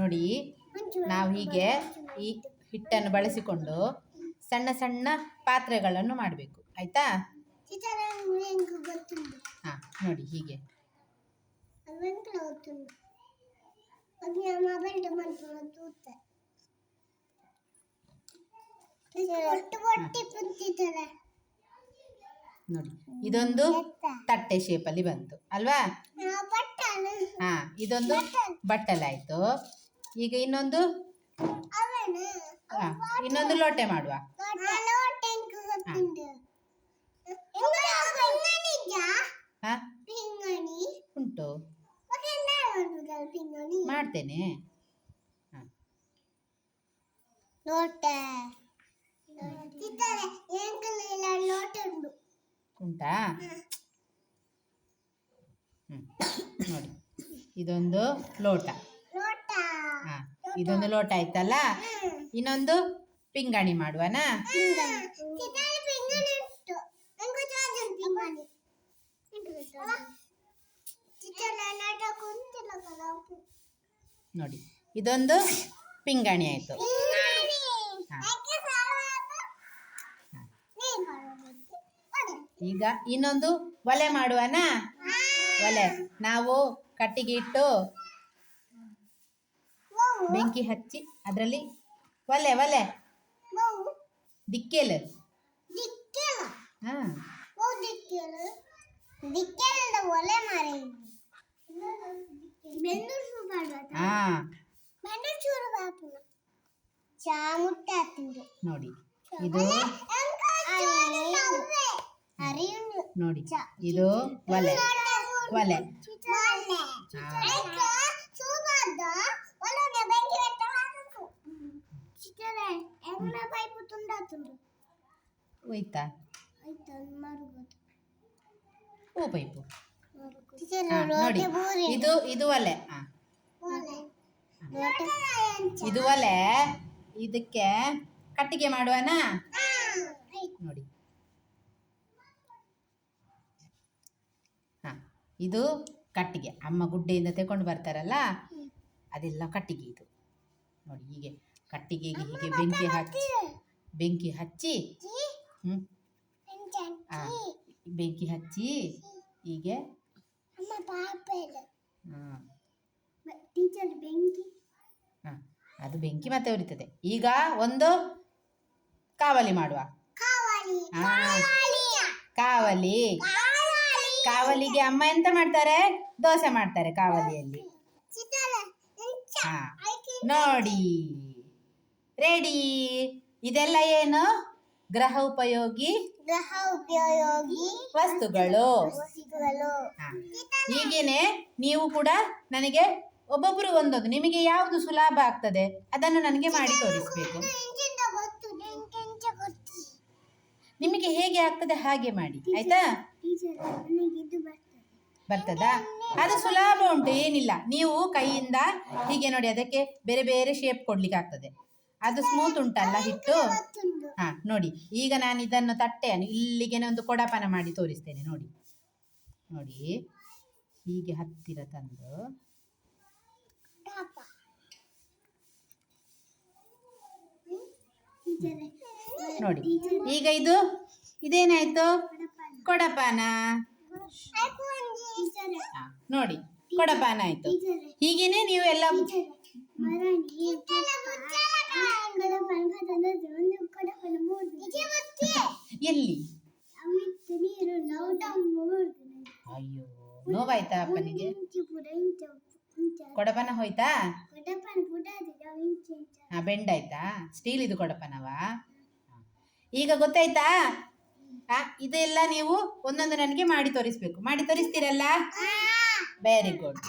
ನೋಡಿ, ನಾವು ಹೀಗೆ ಈ ಹಿಟ್ಟನ್ನು ಬಳಸಿಕೊಂಡು ಸಣ್ಣ ಸಣ್ಣ ಪಾತ್ರೆಗಳನ್ನು ಮಾಡಬೇಕು. ಆಯ್ತಾ? ಹಾ, ನೋಡಿ ಹೀಗೆ. ನೋಡಿ, ಇದೊಂದು ತಟ್ಟೆ ಶೇಪಲ್ಲಿ ಬಂತು ಅಲ್ವಾ? ಹಾ, ಇದೊಂದು ಬಟ್ಟಲಾಯ್ತು. ಈಗ ಇನ್ನೊಂದು ಲೋಟೆ ಮಾಡುವ. ಉಂಟು, ಮಾಡ್ತೇನೆ. ಉಂಟಾ? ನೋಡಿ, ಇದೊಂದು ಲೋಟ. ಹಾ, ಇದೊಂದು ಲೋಟ ಆಯ್ತಲ್ಲ. ಇನ್ನೊಂದು ಪಿಂಗಾಣಿ ಮಾಡುವನಾ? ನೋಡಿ, ಇದೊಂದು ಪಿಂಗಾಣಿ ಆಯ್ತು. ಈಗ ಇನ್ನೊಂದು ಒಲೆ ಮಾಡುವನಾ? ಒಲೆ ನಾವು ಕಟ್ಟಿಗೆ ಇಟ್ಟು ಬೆಂಕಿ ಹಚ್ಚಿ ಅದರಲ್ಲಿ ಒಲೆ ದಿಕ್ಕೇಲು. ನೋಡಿ, ಇದು ನೋಡಿ, ಇದು ಒಲೆ. ಹೋಯ್ತಾ? ಓ ಪೈಪು. ನೋಡಿ, ಇದು ಒಲೆ. ಇದು ಒಲೆ. ಇದಕ್ಕೆ ಕಟ್ಟಿಗೆ ಮಾಡುವನಾ? ನೋಡಿ, ಇದು ಕಟ್ಟಿಗೆ ಅಮ್ಮ ಗುಡ್ಡೆಯಿಂದ ತಗೊಂಡು ಬರ್ತಾರಲ್ಲ, ಅದೆಲ್ಲ ಕಟ್ಟಿಗೆ. ಇದು ನೋಡಿ, ಹೀಗೆ ಕಟ್ಟಿಗೆಗೆ ಹೀಗೆ ಬೆಂಕಿ ಹಚ್ಚಿ ಬೆಂಕಿ ಹಚ್ಚಿ ಹೀಗೆ ಅದು ಬೆಂಕಿ ಮತ್ತೆ ಉರಿತದೆ. ಈಗ ಒಂದು ಕಾವಲಿ ಮಾಡುವ. ಕಾವಲಿಗೆ ಅಮ್ಮ ಎಂತ ಮಾಡ್ತಾರೆ? ದೋಸೆ ಮಾಡ್ತಾರೆ ಕಾವಲಿಯಲ್ಲಿ. ನೋಡಿ, ರೆಡಿ. ಇದೆಲ್ಲ ಏನು? ಗೃಹ ಉಪಯೋಗಿ ವಸ್ತುಗಳು. ಹೀಗೇನೆ ನೀವು ಕೂಡ ನನಗೆ ಒಬ್ಬೊಬ್ಬರು ಒಂದೊಂದು, ನಿಮಗೆ ಯಾವುದು ಸುಲಭ ಆಗ್ತದೆ ಅದನ್ನು ನನಗೆ ಮಾಡಿ ತೋರಿಸ್ಬೇಕು. ನಿಮಗೆ ಹೇಗೆ ಆಗ್ತದೆ ಹಾಗೆ ಮಾಡಿ, ಆಯ್ತಾ? ಬರ್ತದಾ? ಅದು ಸುಲಭ ಉಂಟು, ಏನಿಲ್ಲ. ನೀವು ಕೈಯಿಂದ ಹೀಗೆ ನೋಡಿ, ಅದಕ್ಕೆ ಬೇರೆ ಬೇರೆ ಶೇಪ್ ಕೊಡ್ಲಿಕ್ಕೆ ಆಗ್ತದೆ. ಅದು ಸ್ಮೂತ್ ಉಂಟಲ್ಲ ಹಿಟ್ಟು. ಹಾ, ನೋಡಿ, ಈಗ ನಾನು ಇದನ್ನು ತಟ್ಟೆಯನ್ನು ಇಲ್ಲಿಗೆ ಒಂದು ಕೊಡಪನ ಮಾಡಿ ತೋರಿಸ್ತೇನೆ. ನೋಡಿ, ಹೀಗೆ ಹತ್ತಿರ ತಂದು ನೋಡಿ, ಈಗ ಇದೇನಾಯ್ತು? ಕೊಡಪಾನ. ನೋಡಿ, ಕೊಡಪಾನ ಆಯ್ತು. ಹೀಗೇನೆ ನೀವು ಎಲ್ಲ ಎಲ್ಲಿ? ಅಯ್ಯೋ, ನೋವಾಯ್ತಾ ಅಪ್ಪನಿಗೆ? ಕೊಡಪನ ಹೋಯ್ತಾ? ಬೆಂಡಾಯ್ತಾ? ಸ್ಟೀಲ್ ಇದು ಕೊಡಪನವಾ? ಈಗ ಗೊತ್ತಾಯ್ತಾ? ಇದೆಲ್ಲ ನೀವು ಒಂದೊಂದು ನನಗೆ ಮಾಡಿ ತೋರಿಸ್ಬೇಕು. ಮಾಡಿ ತೋರಿಸ್ತೀರಲ್ಲ? Very good.